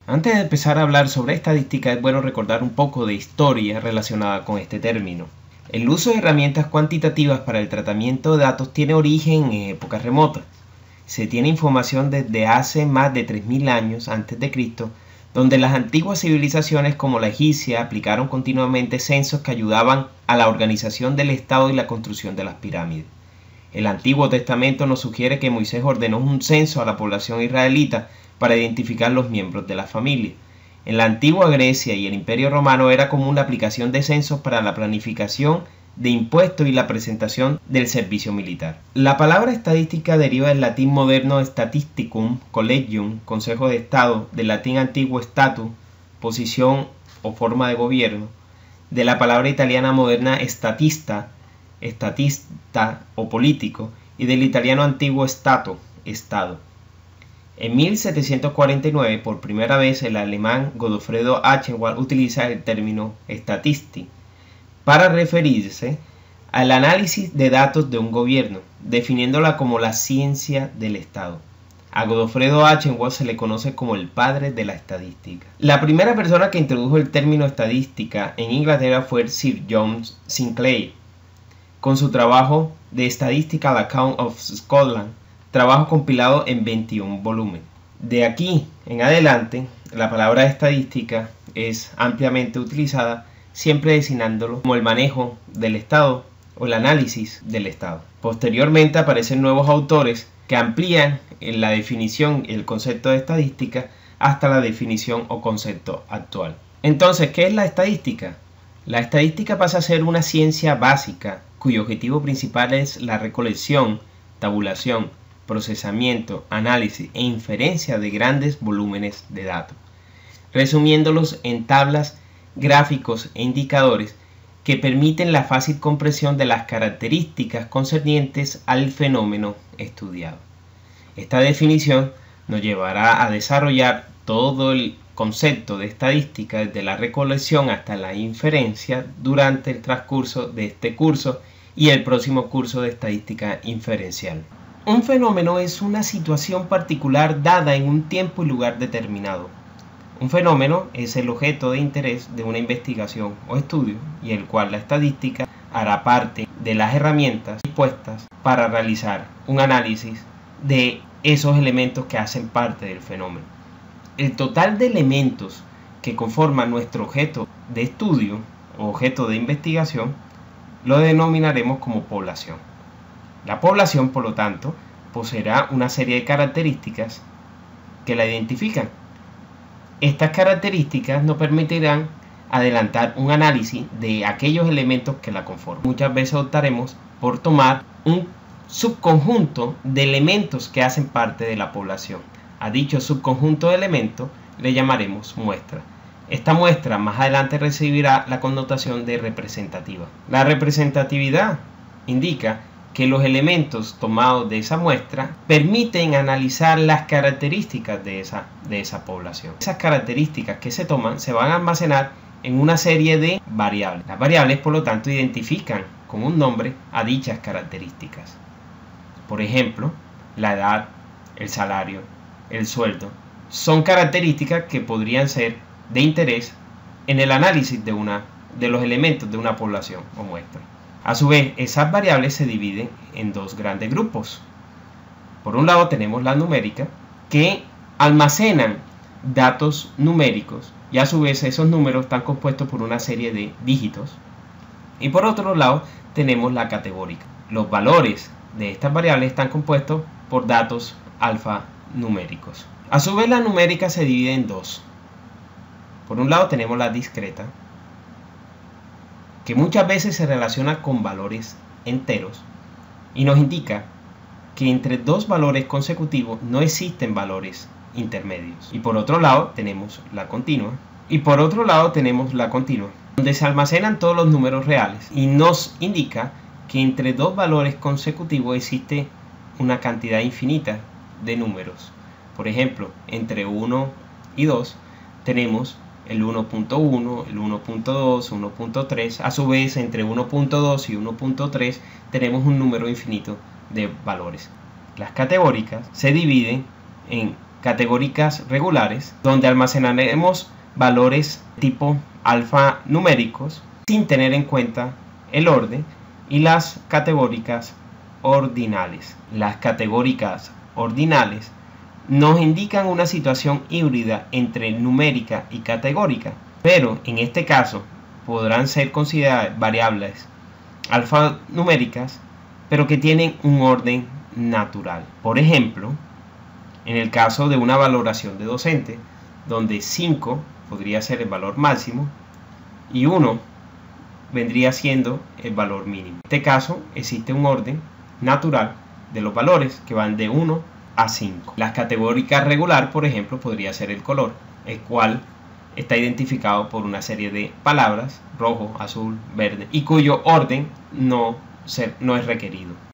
Antes de empezar a hablar sobre estadística es bueno recordar un poco de historia relacionada con este término. El uso de herramientas cuantitativas para el tratamiento de datos tiene origen en épocas remotas. Se tiene información desde hace más de 3000 años antes de Cristo, donde las antiguas civilizaciones como la egipcia aplicaron continuamente censos que ayudaban a la organización del Estado y la construcción de las pirámides. El Antiguo Testamento nos sugiere que Moisés ordenó un censo a la población israelita para identificar los miembros de la familia. En la antigua Grecia y el Imperio Romano era común la aplicación de censos para la planificación de impuestos y la presentación del servicio militar. La palabra estadística deriva del latín moderno statisticum, collegium, consejo de estado, del latín antiguo status, posición o forma de gobierno, de la palabra italiana moderna statista, estatista o político, y del italiano antiguo stato, estado. En 1749, por primera vez, el alemán Godofredo Achenwald utiliza el término Statistik para referirse al análisis de datos de un gobierno, definiéndola como la ciencia del Estado. A Godofredo Achenwald se le conoce como el padre de la estadística. La primera persona que introdujo el término estadística en Inglaterra fue Sir John Sinclair, con su trabajo The Statistical Account of Scotland, trabajo compilado en 21 volúmenes. De aquí en adelante, la palabra estadística es ampliamente utilizada, siempre designándolo como el manejo del Estado o el análisis del Estado. Posteriormente aparecen nuevos autores que amplían la definición y el concepto de estadística hasta la definición o concepto actual. Entonces, ¿qué es la estadística? La estadística pasa a ser una ciencia básica cuyo objetivo principal es la recolección, tabulación, procesamiento, análisis e inferencia de grandes volúmenes de datos, resumiéndolos en tablas, gráficos e indicadores que permiten la fácil comprensión de las características concernientes al fenómeno estudiado. Esta definición nos llevará a desarrollar todo el concepto de estadística desde la recolección hasta la inferencia durante el transcurso de este curso y el próximo curso de estadística inferencial. Un fenómeno es una situación particular dada en un tiempo y lugar determinado. Un fenómeno es el objeto de interés de una investigación o estudio y el cual la estadística hará parte de las herramientas dispuestas para realizar un análisis de esos elementos que hacen parte del fenómeno. El total de elementos que conforman nuestro objeto de estudio o objeto de investigación lo denominaremos como población. La población, por lo tanto, poseerá una serie de características que la identifican. Estas características nos permitirán adelantar un análisis de aquellos elementos que la conforman. Muchas veces optaremos por tomar un subconjunto de elementos que hacen parte de la población. A dicho subconjunto de elementos le llamaremos muestra. Esta muestra más adelante recibirá la connotación de representativa. La representatividad indica que los elementos tomados de esa muestra permiten analizar las características de esa población. Esas características que se toman se van a almacenar en una serie de variables. Las variables, por lo tanto, identifican con un nombre a dichas características. Por ejemplo, la edad, el salario, el sueldo, son características que podrían ser de interés en el análisis de los elementos de una población o muestra. A su vez, esas variables se dividen en dos grandes grupos. Por un lado tenemos la numérica, que almacenan datos numéricos y a su vez esos números están compuestos por una serie de dígitos. Y por otro lado tenemos la categórica. Los valores de estas variables están compuestos por datos alfanuméricos. A su vez la numérica se divide en dos. Por un lado tenemos la discreta, que muchas veces se relaciona con valores enteros y nos indica que entre dos valores consecutivos no existen valores intermedios. Y por otro lado tenemos la continua. Donde se almacenan todos los números reales y nos indica que entre dos valores consecutivos existe una cantidad infinita de números. Por ejemplo, entre 1 y 2 tenemos el 1.1, el 1.2, 1.3. A su vez, entre 1.2 y 1.3 tenemos un número infinito de valores. Las categóricas se dividen en categóricas regulares, donde almacenaremos valores tipo alfanuméricos sin tener en cuenta el orden, y las categóricas ordinales. Las categóricas ordinales nos indican una situación híbrida entre numérica y categórica, pero en este caso podrán ser consideradas variables alfanuméricas, pero que tienen un orden natural. Por ejemplo, en el caso de una valoración de docente, donde 5 podría ser el valor máximo y 1 vendría siendo el valor mínimo. En este caso existe un orden natural de los valores que van de 1 a 5. Las categóricas regular, por ejemplo, podría ser el color, el cual está identificado por una serie de palabras, rojo, azul, verde, y cuyo orden no es requerido.